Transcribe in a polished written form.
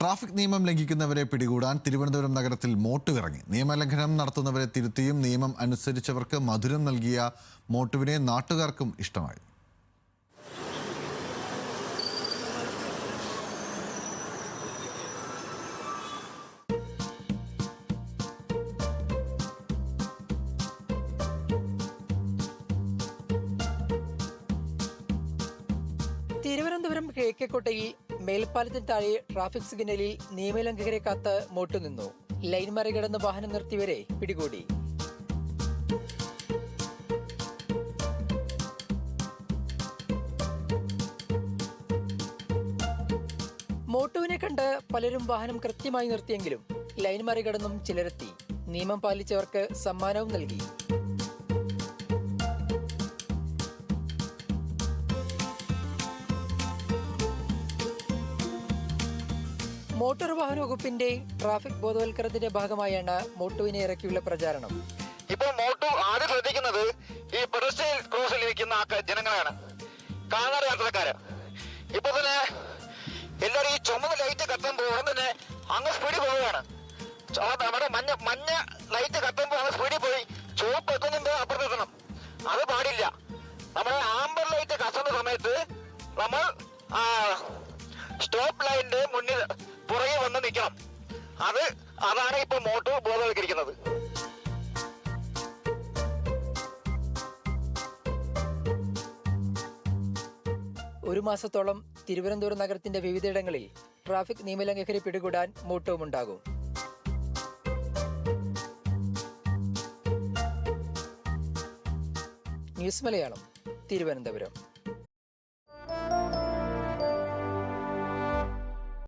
Traffic നിയമം ലംഘിക്കുന്നവരെ പിടികൂടാൻ തിരുവനന്തപുരം നഗരത്തിൽ മോട്ടുവിറങ്ങി. നിയമലംഘനം നടത്തുന്നവരെ തിരുത്തിയും നിയമം അനുസരിച്ചവർക്ക് മധുരം നൽകിയ മോട്ടുവിനെ നാട്ടുകാർക്കും ഇഷ്ടമായി. തിരുവനന്തപുരം കിഴക്കേക്കോട്ടയിൽ മേൽപ്പാലത്തിന് താഴെ ട്രാഫിക് സിഗ്നലിൽ നിയമലംഘകരെ കാത്ത് മോട്ടുനിന്നു. ലൈൻ മറികടന്ന് വാഹനം നിർത്തിയവരെ പിടികൂടി. മോട്ടുവിനെ കണ്ട് പലരും വാഹനം കൃത്യമായി നിർത്തിയെങ്കിലും ലൈൻ മറികടന്നും ചിലരെത്തി. നിയമം പാലിച്ചവർക്ക് സമ്മാനവും നൽകി. മോട്ടോർ വാഹന വകുപ്പിന്റെ ട്രാഫിക് ബോധവൽക്കരണത്തിന്റെ ഭാഗമായാണ് മോട്ടുവിനെ ഇറക്കിയുള്ള പ്രചാരണം. ഇപ്പോൾ മോട്ടു ആദ്യം ശ്രദ്ധിക്കുന്നത് ഈ പെഡസ്ട്രിയൽ ക്രോസിൽ ഇരിക്കുന്ന ജനങ്ങളാണ്, കാൽനട യാത്രക്കാര്. ഇപ്പൊ തന്നെ എല്ലാവരും ഈ ചുമന്ന ലൈറ്റ് കത്തുമ്പോൾ ഉടൻ തന്നെ അങ്ങ് സ്പീഡിൽ പോവുകയാണ്. നമ്മുടെ മഞ്ഞ ലൈറ്റ് കത്തുമ്പോൾ അങ്ങ് സ്പീഡിൽ പോയി ചുവപ്പ് എത്തുന്നുണ്ടോ അപ്പുറത്തെത്തണം. അത് പാടില്ല. നമ്മുടെ ആംബർ ലൈറ്റ് കത്തുന്ന സമയത്ത് നമ്മൾ സ്റ്റോപ്പ് ലൈനിന്റെ മുന്നിൽ പുറകെ വന്ന് നിൽക്കണം. അതാണ് ഇപ്പൊ മോട്ടു ബോധവൽക്കരിക്കുന്നത്. ഒരു മാസത്തോളം തിരുവനന്തപുരം നഗരത്തിന്റെ വിവിധയിടങ്ങളിൽ ട്രാഫിക് നിയമലംഘകരെ പിടികൂടാൻ മോട്ടവുമുണ്ടാകും. ന്യൂസ് മലയാളം, തിരുവനന്തപുരം.